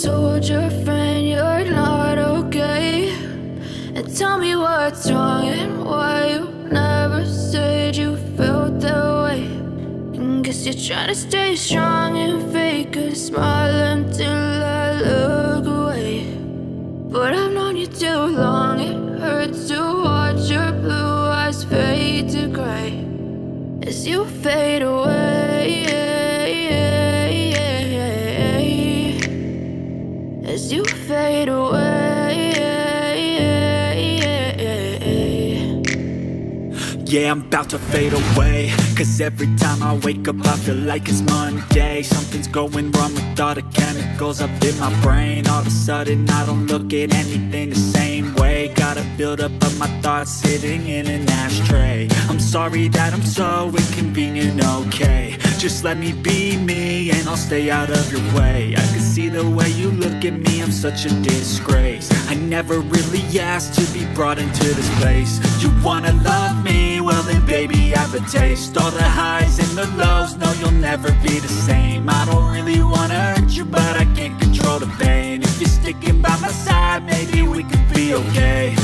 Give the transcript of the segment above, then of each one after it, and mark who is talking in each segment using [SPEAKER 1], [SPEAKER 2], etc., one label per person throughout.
[SPEAKER 1] told your friend you're not okay, and tell me what's wrong and why you never said you felt that way. And guess you're trying to stay strong and fake a smile until I look away. But I've known you too long, it hurts to watch your blue eyes fade to gray as you fade away, as you fade away.
[SPEAKER 2] Yeah, I'm about to fade away, 'cause every time I wake up I feel like it's Monday. Something's going wrong with all the chemicals up in my brain. All of a sudden I don't look at anything the same way. Gotta build up of my thoughts sitting in an ashtray. I'm sorry that I'm so inconvenient, okay? Just let me be me and I'll stay out of your way. I can see the way you look at me, I'm such a disgrace. I never really asked to be brought into this place. You wanna love me? Well then baby, have a taste. All the highs and the lows, no you'll never be the same. I don't really wanna hurt you, but I can't control the pain. If you're sticking by my side, maybe we could be okay.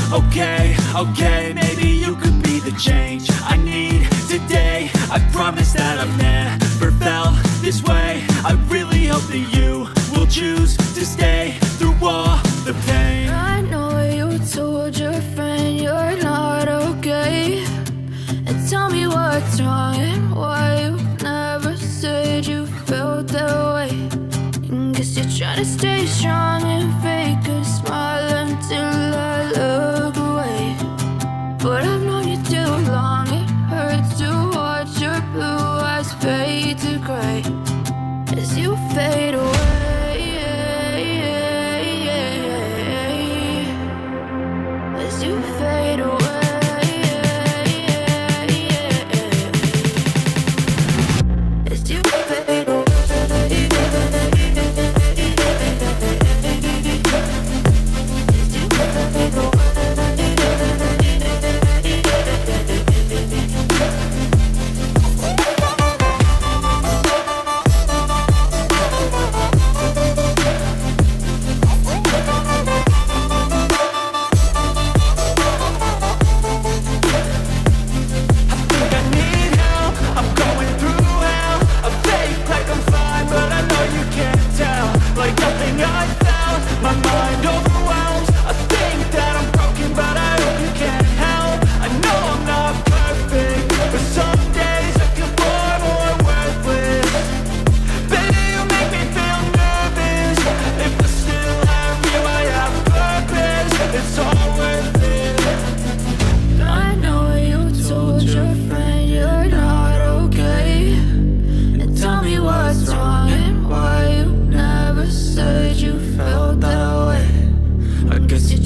[SPEAKER 2] Okay, maybe you could be the change I need today. I promise that I've never felt this way. I really hope that you will choose to stay through all the pain.
[SPEAKER 1] I know you told your friend you're not okay, and tell me what's wrong and why you never said you felt that way. And guess you're trying to stay strong and fake a smile until I look away. But I've known you too long, it hurts to watch your blue eyes fade to gray as you fade away. As you fade away, as you fade away.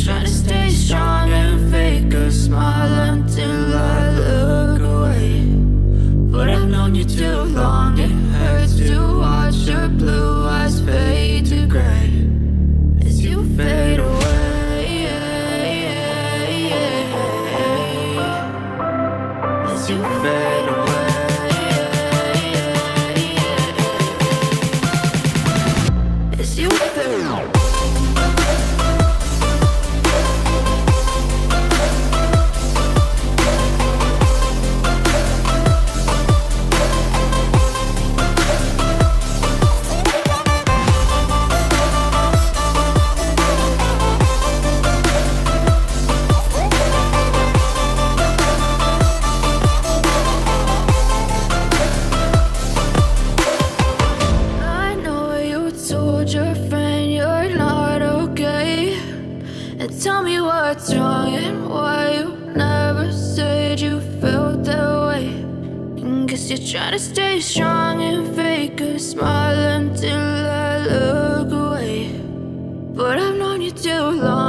[SPEAKER 1] Trying to stay strong and fake a smile until I look away. But I've known you too long, it hurts to watch your blue eyes fade to gray as you fade away, as you fade away, as you fade away. Your friend you're not okay, and tell me what's wrong and why you never said you felt that way. And guess you're trying to stay strong and fake a smile until I look away. But I've known you too long.